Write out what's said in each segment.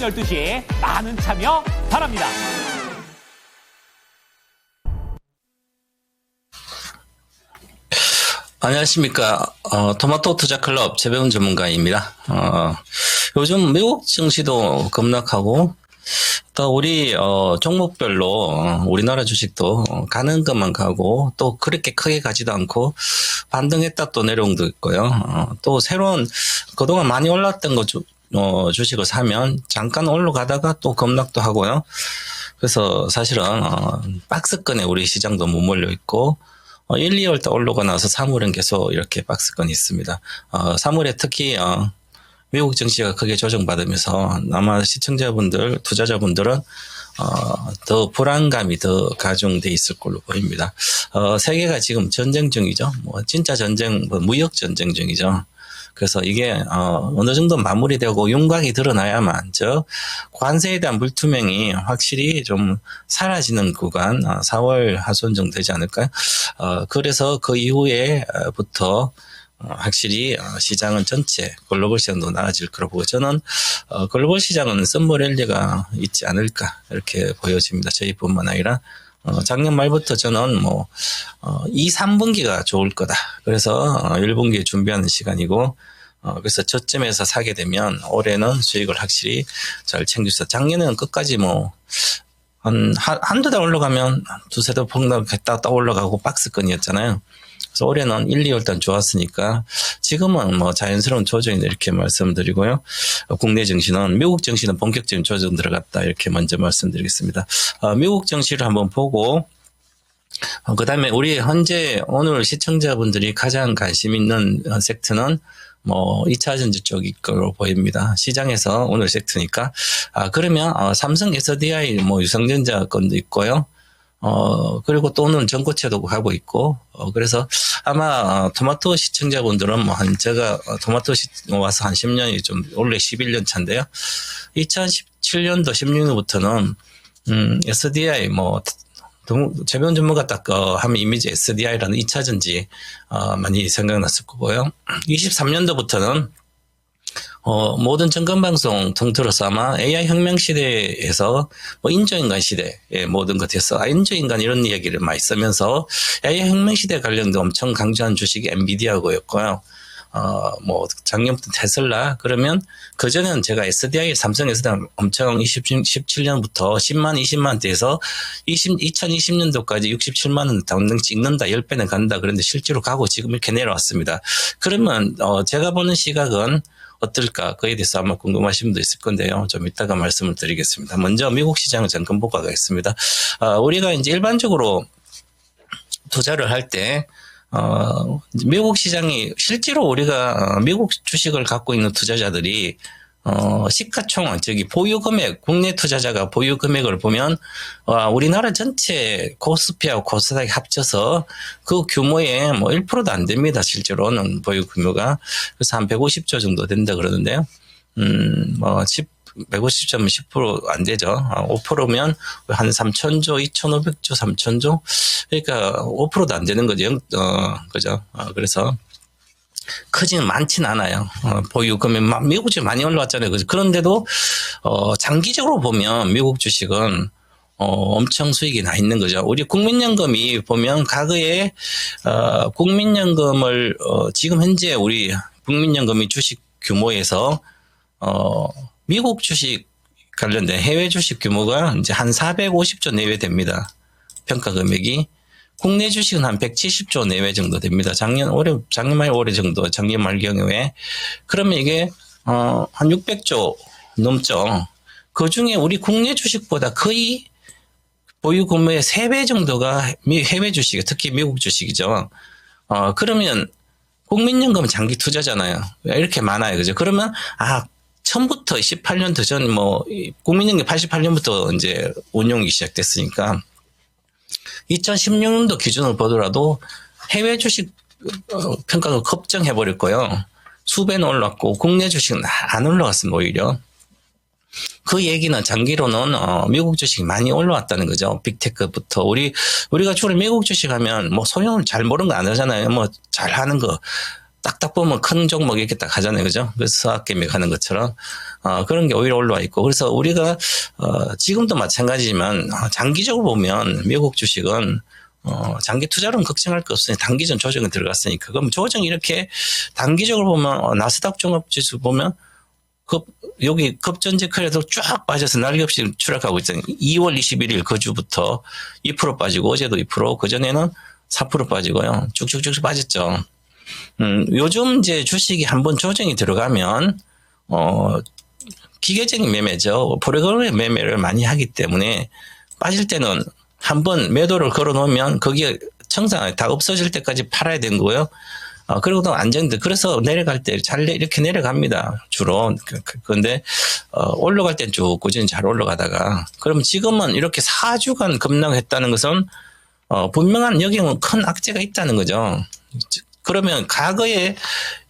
12시에 많은 참여 바랍니다. 안녕하십니까. 토마토 투자클럽 최배운 전문가입니다. 요즘 미국 증시도 급락하고, 또 우리, 종목별로, 우리나라 주식도 가는 것만 가고, 또 그렇게 크게 가지도 않고, 반등했다 또 내려온 도 있고요. 또 새로운, 그동안 많이 올랐던 거 주식을 사면 잠깐 올라가다가 또 급락도 하고요. 그래서 사실은, 박스권에 우리 시장도 머물러 있고, 1, 2월 때 올라가 나서 3월은 계속 이렇게 박스권이 있습니다. 3월에 특히 미국 증시가 크게 조정받으면서 아마 시청자분들, 투자자분들은 더 불안감이 더 가중돼 있을 걸로 보입니다. 세계가 지금 전쟁 중이죠. 뭐 진짜 전쟁, 무역 전쟁 중이죠. 그래서 이게 어느 정도 마무리되고 윤곽이 드러나야만 관세에 대한 불투명이 확실히 좀 사라지는 구간 4월 하순 정도 되지 않을까요? 그래서 그 이후에부터 확실히 시장은 전체 글로벌 시장도 나아질 거라고 보고 저는 글로벌 시장은 썸머 랠리가 있지 않을까 이렇게 보여집니다. 저희뿐만 아니라 작년 말부터 저는 2, 3분기가 좋을 거다. 그래서 1분기에 준비하는 시간이고, 그래서 저점에서 사게 되면 올해는 수익을 확실히 잘 챙겼어. 작년에는 끝까지 한두 달 올라가면 두세 달 폭락했다 또 올라가고 박스권이었잖아요. 그래서 올해는 1, 2월 달 좋았으니까 지금은 자연스러운 조정이다 이렇게 말씀드리고요. 국내 증시는 미국 증시는 본격적인 조정 들어갔다 이렇게 먼저 말씀드리겠습니다. 미국 증시를 한번 보고 그 다음에 우리 현재 오늘 시청자분들이 가장 관심 있는 섹터는 2차 전지 쪽일 거로 보입니다. 시장에서 오늘 섹터니까. 그러면 삼성 SDI 유성전자 건도 있고요. 그리고 또는 전고체도 하고 있고, 그래서 아마 토마토 시청자분들은 제가 토마토 와서 한 10년이 좀 원래 11년 차인데요. 2017년도 16년부터는 SDI 재배운 전문가 딱 하면 이미지 SDI라는 2차 전지 많이 생각났을 거고요. 23년도부터는 모든 정권방송 통틀어서 아마 AI 혁명 시대에서 인조인간 시대의 모든 것에서 인조인간 이런 이야기를 많이 쓰면서 AI 혁명 시대 관련도 엄청 강조한 주식이 엔비디아고였고요. 작년부터 테슬라, 그러면 그전에는 제가 SDI, 삼성 SDI 엄청 17년부터 10만, 20만 대에서 2020년도까지 67만 원 당등 찍는다, 10배는 간다. 그런데 실제로 가고 지금 이렇게 내려왔습니다. 그러면, 제가 보는 시각은 어떨까? 그에 대해서 아마 궁금하신 분도 있을 건데요. 좀 이따가 말씀을 드리겠습니다. 먼저 미국 시장을 잠깐 보고 가겠습니다. 우리가 이제 일반적으로 투자를 할 때, 미국 시장이 실제로 우리가 미국 주식을 갖고 있는 투자자들이 시가총액 보유 금액 국내 투자자가 보유 금액을 보면 우리나라 전체 코스피하고 코스닥이 합쳐서 그 규모의 1%도 안 됩니다. 실제로는 보유 규모가. 그래서 한 150조 정도 된다 그러는데요. 150점은 10% 안 되죠. 5%면 한 3,000조, 2,500조, 3,000조. 그러니까 5%도 안 되는 거죠. 그죠. 그래서 크지는 많진 않아요. 보유 금액 미국 주식 많이 올라왔잖아요. 그런데도 장기적으로 보면 미국 주식은 엄청 수익이 나 있는 거죠. 우리 국민연금이 보면 과거에 국민연금을 지금 현재 우리 국민연금이 주식 규모에서 미국 주식 관련된 해외 주식 규모가 이제 한 450조 내외 됩니다. 평가 금액이. 국내 주식은 한 170조 내외 정도 됩니다. 작년 말 올해 정도, 작년 말 경우에. 그러면 이게, 한 600조 넘죠. 그 중에 우리 국내 주식보다 거의 보유 규모의 3배 정도가 해외 주식, 특히 미국 주식이죠. 그러면 국민연금은 장기 투자잖아요. 이렇게 많아요. 그죠? 그러면, 처음부터 18년도 전 국민연금 88년부터 이제 운용이 시작됐으니까 2016년도 기준으로 보더라도 해외 주식 평가가 급증해버릴 거예요. 수배는 올랐고 국내 주식은 안 올라갔습니다. 오히려. 그 얘기는 장기로는 미국 주식이 많이 올라왔다는 거죠. 빅테크부터. 우리가 주로 미국 주식 하면 소형을 잘 모르는 거 안 하잖아요. 잘하는 거. 딱딱 보면 큰 종목 이렇게 딱 하잖아요. 그죠? 그래서 서학개미 하는 것처럼, 그런 게 오히려 올라와 있고. 그래서 우리가, 지금도 마찬가지지만, 장기적으로 보면 미국 주식은, 장기 투자로는 걱정할 거 없으니 단기전 조정이 들어갔으니까. 그럼 조정이 이렇게 단기적으로 보면, 나스닥 종합지수 보면, 여기 급전제 크래도 쫙 빠져서 날개 없이 추락하고 있잖아요. 2월 21일 그 주부터 2% 빠지고 어제도 2%, 그전에는 4% 빠지고요. 쭉쭉쭉 빠졌죠. 요즘 이제 주식이 한번 조정이 들어가면, 기계적인 매매죠. 프로그램 매매를 많이 하기 때문에 빠질 때는 한번 매도를 걸어 놓으면 거기에 청산, 다 없어질 때까지 팔아야 되는 거고요. 그리고 또 안정돼. 그래서 내려갈 때 잘 이렇게 내려갑니다. 주로. 그런데, 올라갈 땐 쭉 꾸준히 잘 올라가다가. 그러면 지금은 이렇게 4주간 급락했다는 것은, 분명한 여기는 큰 악재가 있다는 거죠. 그러면 과거에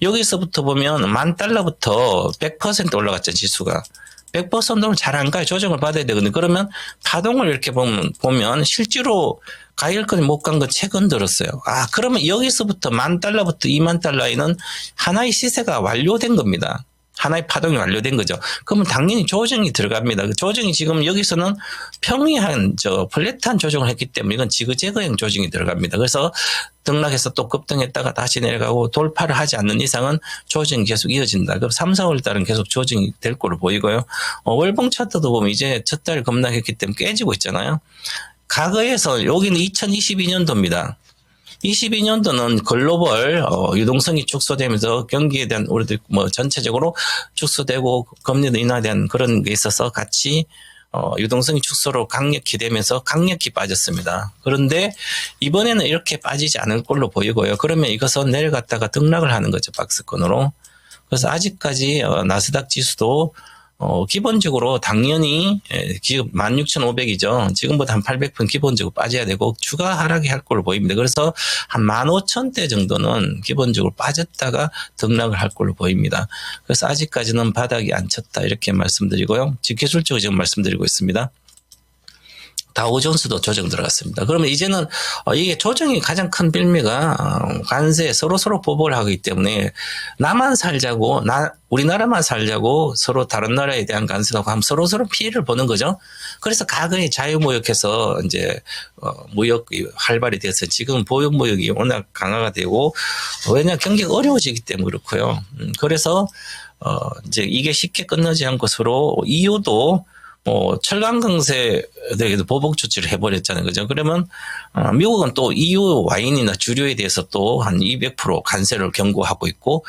여기서부터 보면 $10,000부터 100% 올라갔죠, 지수가. 100%는 잘 안 가요. 조정을 받아야 되거든요. 그러면 파동을 이렇게 보면 실제로 가일건 못 간 건 최근 들었어요. 그러면 여기서부터 $10,000부터 $20,000에는 하나의 시세가 완료된 겁니다. 하나의 파동이 완료된 거죠. 그러면 당연히 조정이 들어갑니다. 그 조정이 지금 여기서는 평이한, 플랫한 조정을 했기 때문에 이건 지그재그형 조정이 들어갑니다. 그래서 등락해서 또 급등했다가 다시 내려가고 돌파를 하지 않는 이상은 조정이 계속 이어진다. 그럼 3, 4월 달은 계속 조정이 될 거로 보이고요. 월봉 차트도 보면 이제 첫 달 급락했기 때문에 깨지고 있잖아요. 과거에서 여기는 2022년도입니다. 22년도는 글로벌 유동성이 축소되면서 경기에 대한 우리들 전체적으로 축소되고 금리도 인하된 그런 게 있어서 같이 유동성이 축소로 강력히 되면서 강력히 빠졌습니다. 그런데 이번에는 이렇게 빠지지 않을 걸로 보이고요. 그러면 이것은 내려갔다가 등락을 하는 거죠. 박스권으로. 그래서 아직까지 나스닥 지수도 기본적으로 당연히 지금 16,500이죠. 지금보다 한 800분 기본적으로 빠져야 되고 추가 하락이 할 걸로 보입니다. 그래서 한 15,000대 정도는 기본적으로 빠졌다가 등락을 할 걸로 보입니다. 그래서 아직까지는 바닥이 안 쳤다 이렇게 말씀드리고요. 지금 기술적으로 지금 말씀드리고 있습니다. 다우존스도 조정 들어갔습니다. 그러면 이제는 이게 조정이 가장 큰 빌미가 관세 서로 보복을 하기 때문에 나만 살자고 우리나라만 살자고 서로 다른 나라에 대한 관세하고 하면 서로 피해를 보는 거죠. 그래서 과거에 자유무역해서 이제 무역이 활발히 돼서 지금 보유무역이 워낙 강화가 되고 왜냐 경기가 어려워지기 때문에 그렇고요. 그래서 이제 이게 쉽게 끝나지 않고 서로 EU도 철강 강세에도 보복 조치를 해버렸잖아요. 그죠? 그러면, 미국은 또 EU 와인이나 주류에 대해서 또 한 200% 관세를 경고하고 있고,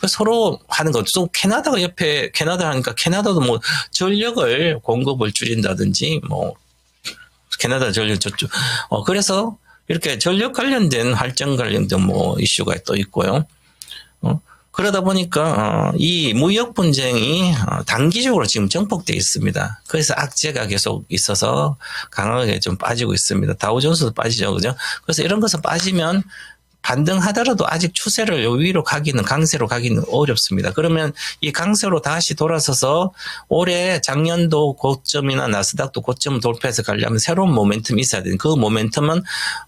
서로 하는 거, 또 캐나다가 옆에, 캐나다 하니까 캐나다도 전력을 공급을 줄인다든지, 캐나다 전력 저쪽, 그래서 이렇게 전력 관련된 할증 관련된 이슈가 또 있고요. 그러다 보니까 이 무역 분쟁이 단기적으로 지금 정폭되어 있습니다. 그래서 악재가 계속 있어서 강하게 좀 빠지고 있습니다. 다우존스도 빠지죠, 그죠? 그래서 이런 것은 빠지면 반등하더라도 아직 추세를 위로 강세로 가기는 어렵습니다. 그러면 이 강세로 다시 돌아서서 올해 작년도 고점이나 나스닥도 고점을 돌파해서 가려면 새로운 모멘텀이 있어야 되는 그 모멘텀은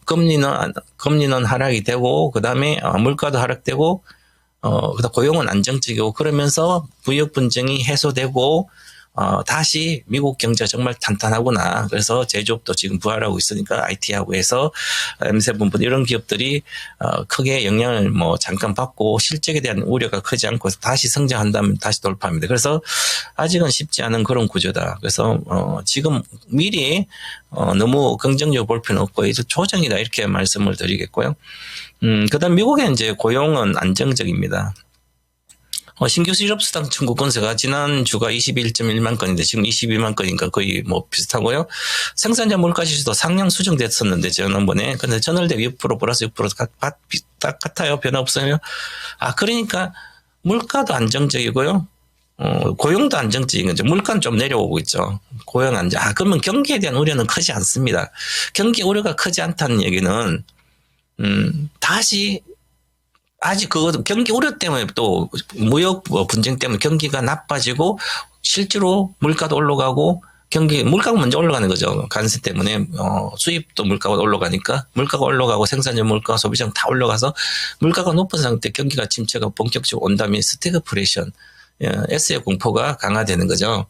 금리는 하락이 되고 그다음에 물가도 하락되고 그다음 고용은 안정적이고 그러면서 무역 분쟁이 해소되고 다시 미국 경제가 정말 탄탄하구나. 그래서 제조업도 지금 부활하고 있으니까 IT하고 해서 M7분 이런 기업들이 크게 영향을 잠깐 받고 실적에 대한 우려가 크지 않고 다시 성장한다면 다시 돌파합니다. 그래서 아직은 쉽지 않은 그런 구조다. 그래서 지금 미리 너무 긍정적으로 볼 필요는 없고 이제 조정이다 이렇게 말씀을 드리겠고요. 그다음 미국의 이제 고용은 안정적입니다. 신규 실업수당 청구 건수가 지난 주가 21.1만 건인데 지금 22만 건인가 거의 비슷하고요. 생산자 물가 지수도 상향 수정됐었는데 지난번에 근데 전월대 6% 플러스 6% 딱 같아요. 변화 없어요. 그러니까 물가도 안정적이고요. 고용도 안정적인 거죠. 물가는 좀 내려오고 있죠. 고용 안정. 그러면 경기에 대한 우려는 크지 않습니다. 경기 우려가 크지 않다는 얘기는 다시 아직 경기 우려 때문에 또 무역 분쟁 때문에 경기가 나빠지고 실제로 물가도 올라가고 경기 물가가 먼저 올라가는 거죠. 관세 때문에 수입도 물가가 올라가니까 물가가 올라가고 생산자 물가, 소비자 다 올라가서 물가가 높은 상태 경기가 침체가 본격적으로 온다면 스태그플레이션, S의 공포가 강화되는 거죠.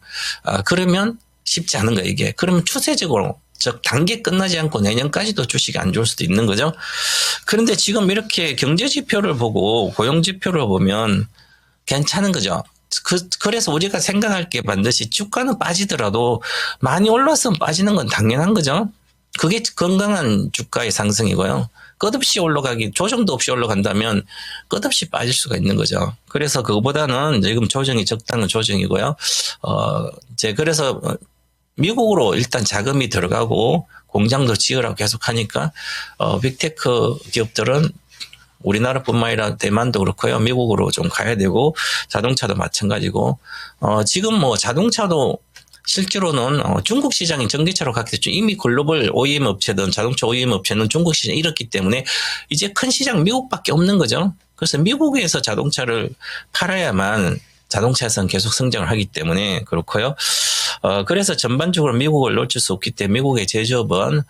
그러면 쉽지 않은 거예요, 이게. 그러면 추세적으로 즉 단기 끝나지 않고 내년까지도 주식이 안 좋을 수도 있는 거죠. 그런데 지금 이렇게 경제 지표를 보고 고용 지표를 보면 괜찮은 거죠. 그래서 우리가 생각할 게 반드시 주가는 빠지더라도 많이 올랐으면 빠지는 건 당연한 거죠. 그게 건강한 주가의 상승이고요. 끝없이 올라가기, 조정도 없이 올라간다면 끝없이 빠질 수가 있는 거죠. 그래서 그거보다는 지금 조정이 적당한 조정이고요. 그래서 미국으로 일단 자금이 들어가고 공장도 지으라고 계속 하니까, 빅테크 기업들은 우리나라뿐만 아니라 대만도 그렇고요. 미국으로 좀 가야 되고 자동차도 마찬가지고 지금 뭐 자동차도 실제로는 중국 시장이 전기차로 가게 됐죠. 이미 글로벌 OEM 업체든 자동차 OEM 업체는 중국 시장이 잃었기 때문에 이제 큰 시장 미국밖에 없는 거죠. 그래서 미국에서 자동차를 팔아야만 자동차에서는 계속 성장을 하기 때문에 그렇고요. 그래서 전반적으로 미국을 놓칠 수 없기 때문에 미국의 제조업은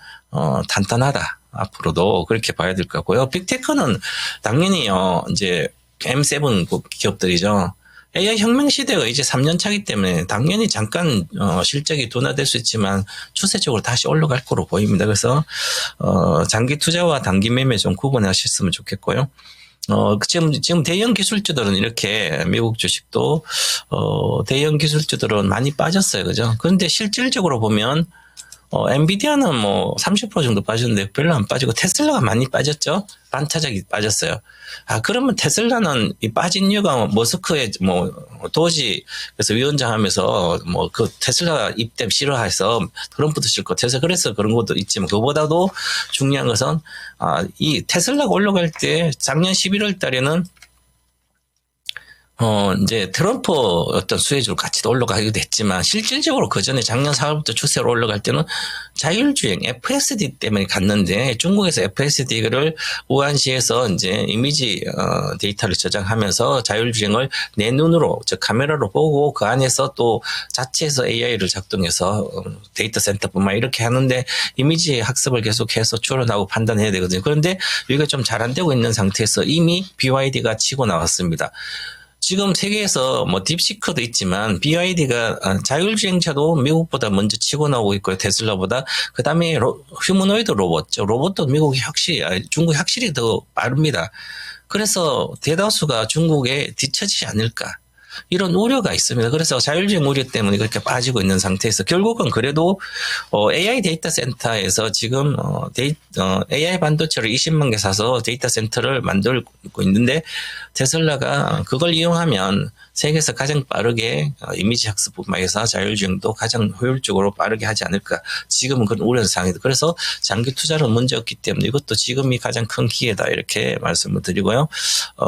단단하다. 앞으로도 그렇게 봐야 될 것 같고요. 빅테크는 당연히요, 이제 M7 기업들이죠. AI 혁명 시대가 이제 3년 차기 때문에 당연히 잠깐 실적이 둔화될 수 있지만 추세적으로 다시 올라갈 거로 보입니다. 그래서 장기 투자와 단기 매매 좀 구분하셨으면 좋겠고요. 지금 대형 기술주들은 이렇게 미국 주식도 대형 기술주들은 많이 빠졌어요, 그죠? 그런데 실질적으로 보면 엔비디아는 뭐 30% 정도 빠졌는데 별로 안 빠지고 테슬라가 많이 빠졌죠. 반타작이 빠졌어요. 그러면 테슬라는 이 빠진 이유가 머스크의 도지 그래서 위원장 하면서 그 테슬라 입대 싫어해서 트럼프도 싫고 그래서 그런 것도 있지만 그보다도 중요한 것은 이 테슬라가 올라갈 때 작년 11월 달에는 이제 트럼프 어떤 수혜주로 같이 올라가기도 했지만 실질적으로 그 전에 작년 4월부터 추세로 올라갈 때는 자율주행 FSD 때문에 갔는데 중국에서 FSD를 우한시에서 이제 이미지 데이터를 저장하면서 자율주행을 내 눈으로 즉 카메라로 보고 그 안에서 또 자체에서 AI를 작동해서 데이터 센터뿐만 이렇게 하는데 이미지 학습을 계속해서 추론하고 판단해야 되거든요. 그런데 이게 좀 잘 안 되고 있는 상태에서 이미 BYD가 치고 나왔습니다. 지금 세계에서 딥시크도 있지만 BYD가 자율주행차도 미국보다 먼저 치고 나오고 있고요. 테슬라보다. 그 다음에 휴머노이드 로봇도 미국이 중국이 확실히 더 빠릅니다. 그래서 대다수가 중국에 뒤처지지 않을까. 이런 우려가 있습니다. 그래서 자율주행 우려 때문에 그렇게 빠지고 있는 상태에서 결국은 그래도 AI 데이터 센터에서 지금 AI 반도체를 20만 개 사서 데이터 센터를 만들고 있는데 테슬라가 그걸 이용하면 세계에서 가장 빠르게 이미지 학습뿐만 아니라 자율주행도 가장 효율적으로 빠르게 하지 않을까. 지금은 그런 우려는 상황이다. 그래서 장기 투자는 문제 없기 때문에 이것도 지금이 가장 큰 기회다. 이렇게 말씀을 드리고요.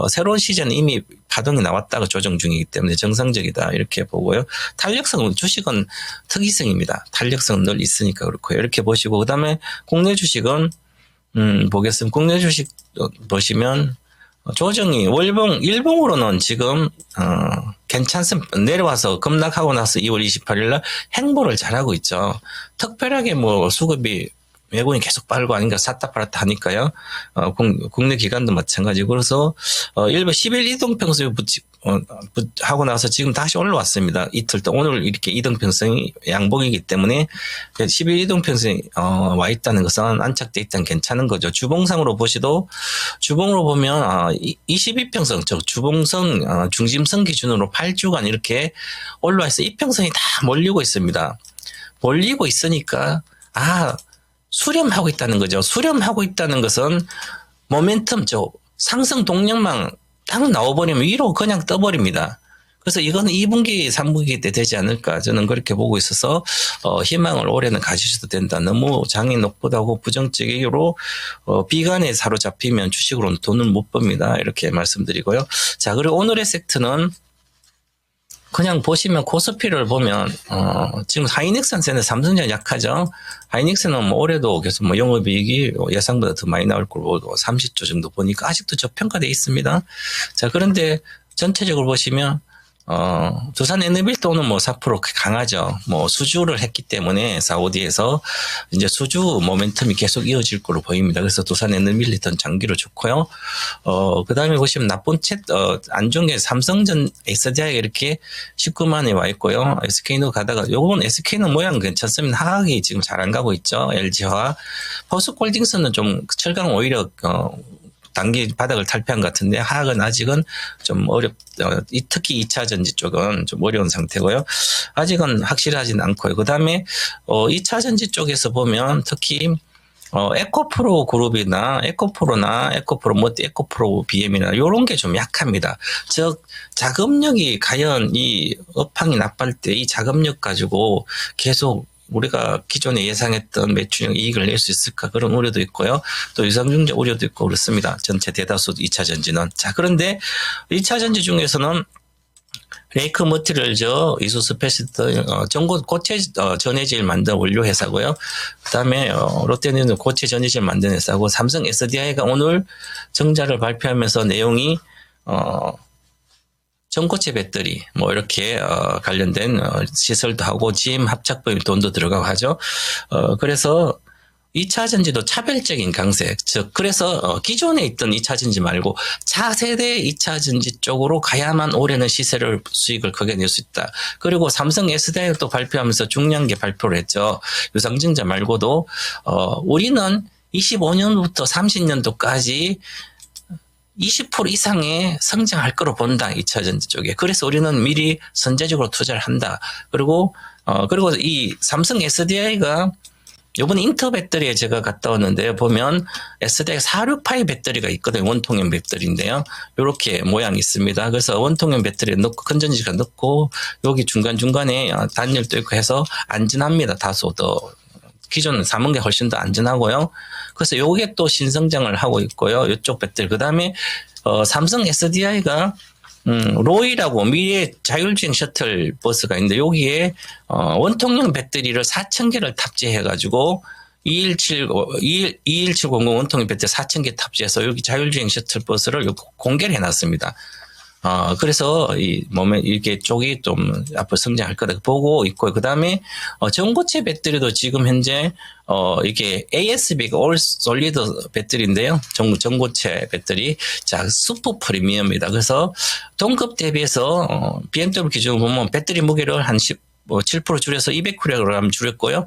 새로운 시즌은 이미 파동이 나왔다가 조정 중이기 때문에 정상적이다. 이렇게 보고요. 탄력성은 주식은 특이성입니다. 탄력성은 늘 있으니까 그렇고요. 이렇게 보시고 그다음에 국내 주식은 보겠습니다. 국내 주식 보시면 조정이 일봉으로는 지금 괜찮습니다. 내려와서 급락하고 나서 2월 28일 날 행보를 잘하고 있죠. 특별하게 수급이 외국인이 계속 빨고 아닌가 샀다 팔았다 하니까요. 국내 기관도 마찬가지고 그래서 일부 10일 이동평선이 하고 나서 지금 다시 올라왔습니다. 이틀 동안 오늘 이렇게 이동평선이 양봉이기 때문에 10일 이동평선이 와 있다는 것은 안착돼 있다는 괜찮은 거죠. 주봉상으로 보면 22평선 즉 주봉선 중심선 기준으로 8주간 이렇게 올라와 있어 이평선이 다 몰리고 있습니다. 몰리고 있으니까 수렴하고 있다는 거죠. 수렴하고 있다는 것은 모멘텀 상승 동력만 딱 나와버리면 위로 그냥 떠버립니다. 그래서 이거는 2분기, 3분기 때 되지 않을까 저는 그렇게 보고 있어서 희망을 올해는 가지셔도 된다. 너무 장이 높다고 부정적으로 비관에 사로잡히면 주식으로는 돈을 못 법니다. 이렇게 말씀드리고요. 자, 그리고 오늘의 섹트는 그냥 보시면 코스피를 보면 지금 하이닉스한테는 삼성전자 약하죠. 하이닉스는 올해도 계속 영업이익이 예상보다 더 많이 나올 걸로 30조 정도 보니까 아직도 저평가되어 있습니다. 자, 그런데 전체적으로 보시면 두산 에너빌도는 뭐 4% 강하죠. 뭐 수주를 했기 때문에 사우디에서 이제 수주 모멘텀이 계속 이어질 거로 보입니다. 그래서 두산 에너빌리터는 장기로 좋고요. 그 다음에 보시면 안 좋은 게 삼성전 SDI가 이렇게 19만에 와 있고요. SK는 가다가, 요건 SK는 모양 괜찮습니다. 하락이 지금 잘 안 가고 있죠. LG화. 포스코홀딩스는 좀 철강 오히려, 단기 바닥을 탈피한 것 같은데 하락은 아직은 좀 특히 2차 전지 쪽은 좀 어려운 상태고요. 아직은 확실하진 않고요. 그 다음에 2차 전지 쪽에서 보면 특히 에코프로 그룹이나 에코프로 모티 에코프로 BM이나 이런 게 좀 약합니다. 즉 자금력이 과연 이 업황이 나빠질 때 이 자금력 가지고 계속 우리가 기존에 예상했던 매출형 이익을 낼 수 있을까 그런 우려도 있고요. 또 유상증자 우려도 있고 그렇습니다. 전체 대다수 2차 전지는. 자, 그런데 2차 전지 중에서는 레이크 머티리얼즈, 이수스 패시트, 고체 전해질 만든 원료 회사고요. 그다음에 롯데는 고체 전해질 만든 회사고, 삼성 SDI가 오늘 정자를 발표하면서 내용이 전고체 배터리 뭐 이렇게 관련된 시설도 하고 GM 합작법인 돈도 들어가고 하죠. 그래서 2차 전지도 차별적인 강세, 즉 그래서 기존에 있던 2차 전지 말고 차세대 2차 전지 쪽으로 가야만 올해는 수익을 크게 낼 수 있다. 그리고 삼성 SDI가 또 발표하면서 중량계 발표를 했죠. 유상증자 말고도 우리는 25년부터 30년도까지 20% 이상의 성장할 거로 본다. 2차 전지 쪽에. 그래서 우리는 미리 선제적으로 투자를 한다. 그리고 이 삼성 SDI가 요번 인터 배터리에 제가 갔다 왔는데 보면 SDI 468 배터리가 있거든요. 원통형 배터리인데요. 요렇게 모양이 있습니다. 그래서 원통형 배터리에 넣고 건전지가 넣고 여기 중간중간에 단열도 있고 해서 안전합니다. 다소 더. 기존 삼은 게 훨씬 더 안전하고요. 그래서 요게 또 신성장을 하고 있고요. 이쪽 배터리. 그 다음에, 삼성 SDI가, 로이라고 미래 자율주행 셔틀 버스가 있는데 여기에, 원통형 배터리를 4,000개를 탑재해가지고 21700 원통형 배터리 4,000개 탑재해서 여기 자율주행 셔틀 버스를 공개를 해놨습니다. 그래서 이게 쪽이 좀 앞으로 성장할 거다 보고 있고, 그 다음에, 전고체 배터리도 지금 현재, 이게 ASB가 올 솔리드 배터리인데요. 전고체 배터리. 자, 슈퍼 프리미엄입니다. 그래서 동급 대비해서, BMW 기준으로 보면 배터리 무게를 한 7% 줄여서 200kg 줄였고요.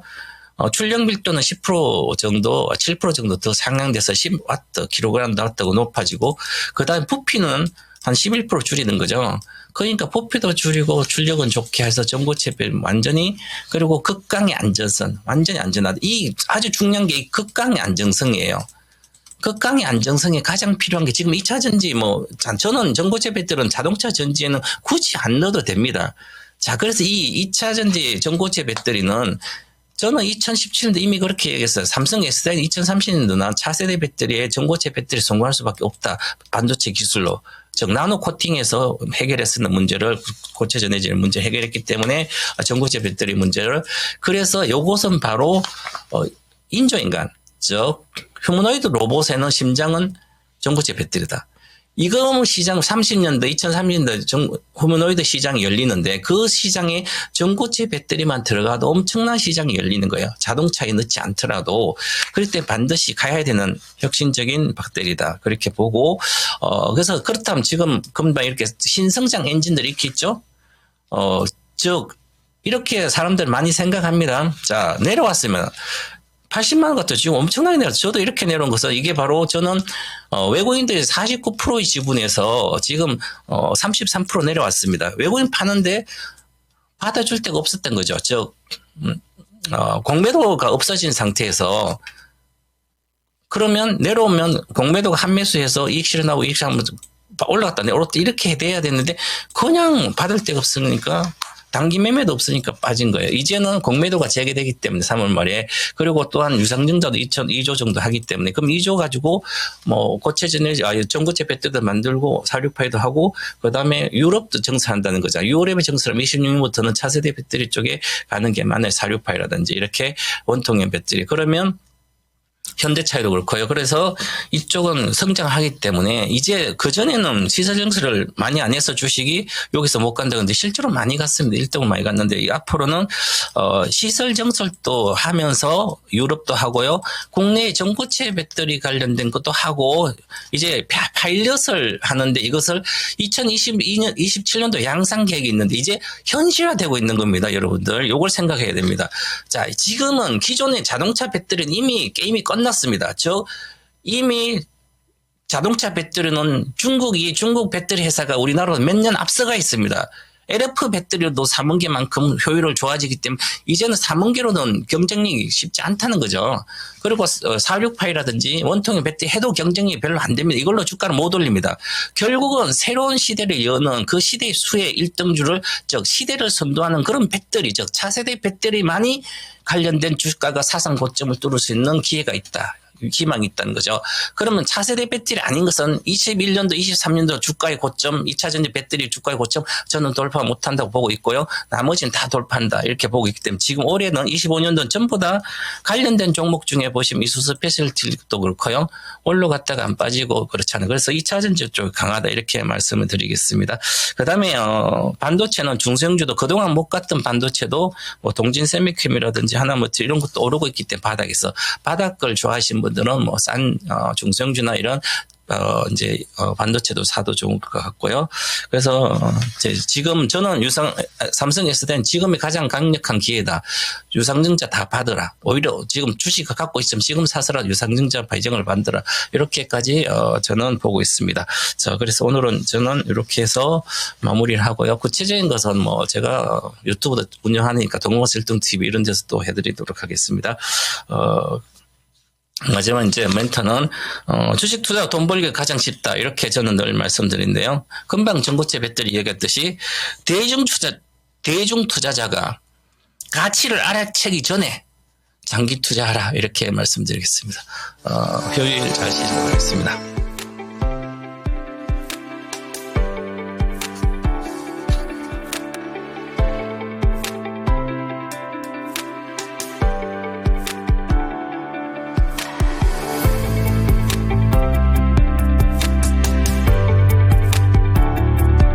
출력 밀도는 10% 정도, 7% 정도 더 상향돼서 10W, 킬로그램 나왔다고 높아지고, 그 다음에 부피는 한 11% 줄이는 거죠. 그러니까 부피도 줄이고 출력은 좋게 해서 전고체 완전히, 그리고 극강의 안전성, 완전히 안전하다. 이 아주 중요한 게 이 극강의 안정성이에요. 극강의 안정성이 가장 필요한 게 지금 2차 전지 저는 전고체 배터리는 자동차 전지에는 굳이 안 넣어도 됩니다. 자, 그래서 이 2차 전지 전고체 배터리는 저는 2017년도 이미 그렇게 얘기했어요. 삼성 SDI는 2030년도나 차세대 배터리에 전고체 배터리 성공할 수밖에 없다. 반도체 기술로. 즉 나노 코팅에서 해결했었는 문제를, 고체 전해질 문제 해결했기 때문에 전고체 배터리 문제를, 그래서 요것은 바로 인조인간, 즉 휴머노이드 로봇에는 심장은 전고체 배터리다. 이거 시장 30년도, 2030년도 휴머노이드 시장이 열리는데 그 시장에 전고체 배터리만 들어가도 엄청난 시장이 열리는 거예요. 자동차에 넣지 않더라도. 그럴 때 반드시 가야 되는 혁신적인 배터리다. 그렇게 보고, 그래서 그렇다면 지금 금방 이렇게 신성장 엔진들이 이렇게 있죠? 즉, 이렇게 사람들 많이 생각합니다. 자, 내려왔으면 80만 원 같아. 지금 엄청나게 내려왔어요. 저도 이렇게 내려온 것은 이게 바로 저는 외국인들이 49%의 지분에서 지금 33% 내려왔습니다. 외국인 파는데 받아줄 데가 없었던 거죠. 즉 공매도가 없어진 상태에서, 그러면 내려오면 공매도가 한매수해서 이익 실현하고 이익 실현 올라갔다 내려왔다 이렇게 돼야 되는데 그냥 받을 데가 없으니까 단기 매매도 없으니까 빠진 거예요. 이제는 공매도가 재개되기 때문에 3월 말에, 그리고 또한 유상증자도 2조 정도 하기 때문에, 그럼 2조 가지고 고체 전고체 배터리도 만들고 468도 하고, 그다음에 유럽도 정산한다는 거죠. 유럽의 정산하면 26년부터는 차세대 배터리 쪽에 가는 게 많아요. 468이라든지 이렇게 원통형 배터리. 그러면 현대차도 그렇고요. 그래서 이쪽은 성장하기 때문에 이제 그전에는 시설 정책을 많이 안 해서 주식이 여기서 못 간다고 했는데 실제로 많이 갔습니다. 1등을 많이 갔는데 앞으로는 시설 정책도 하면서 유럽도 하고요. 국내 전고체 배터리 관련된 것도 하고 이제 파일럿을 하는데 이것을 2022년, 27년도 양산 계획이 있는데 이제 현실화되고 있는 겁니다. 여러분들. 요걸 생각해야 됩니다. 자, 지금은 기존의 자동차 배터리는 이미 게임이 끝났습니다. 이미 자동차 배터리는 중국 배터리 회사가 우리나라로 몇 년 앞서가 있습니다. LF 배터리로도 3원계만큼 효율을 좋아지기 때문에 이제는 3원계로는 경쟁력이 쉽지 않다는 거죠. 그리고 468이라든지 원통의 배터리 해도 경쟁력이 별로 안 됩니다. 이걸로 주가를 못 올립니다. 결국은 새로운 시대를 여는 그 시대의 수의 1등주를 즉 시대를 선도하는 그런 배터리 즉 차세대 배터리만이 관련된 주가가 사상 고점을 뚫을 수 있는 기회가 있다. 희망이 있다는 거죠. 그러면 차세대 배터리 아닌 것은 21년도, 23년도 주가의 고점, 2차전지 배터리 주가의 고점 저는 돌파 못한다고 보고 있고요. 나머지는 다 돌파한다 이렇게 보고 있기 때문에 지금 올해는 25년도는 전부 다 관련된 종목 중에 보시면 이수 스페셜티도 그렇고요. 올라갔다가 안 빠지고 그렇잖아요. 그래서 2차전지 쪽이 강하다 이렇게 말씀을 드리겠습니다. 그 다음에 반도체는 중소형주도 그동안 못 갔던 반도체도 뭐 동진 세미캠이라든지 하나머트 이런 것도 오르고 있기 때문에 바닥에서 바닥을 좋아하시는 분들은 뭐 싼 중소형주나 이런 반도체도 사도 좋은 것 같고요. 그래서 지금 저는 삼성 S대는 지금이 가장 강력한 기회다. 유상증자 다 받으라. 오히려 지금 주식을 갖고 있으면 지금 사서라 유상증자 배정을 받으라. 이렇게까지 저는 보고 있습니다. 자, 그래서 오늘은 저는 이렇게 해서 마무리를 하고요. 구체적인 것은 뭐 제가 유튜브도 운영하니까 동국일등TV 이런 데서 또 해드리도록 하겠습니다. 마지막 이제 멘트는 주식 투자 돈 벌기가 가장 쉽다 이렇게 저는 늘 말씀드린데요. 금방 전고체 배터리 얘기했듯이 대중 투자자가 가치를 알아채기 전에 장기 투자하라 이렇게 말씀드리겠습니다. 효율 잘 시작하겠습니다.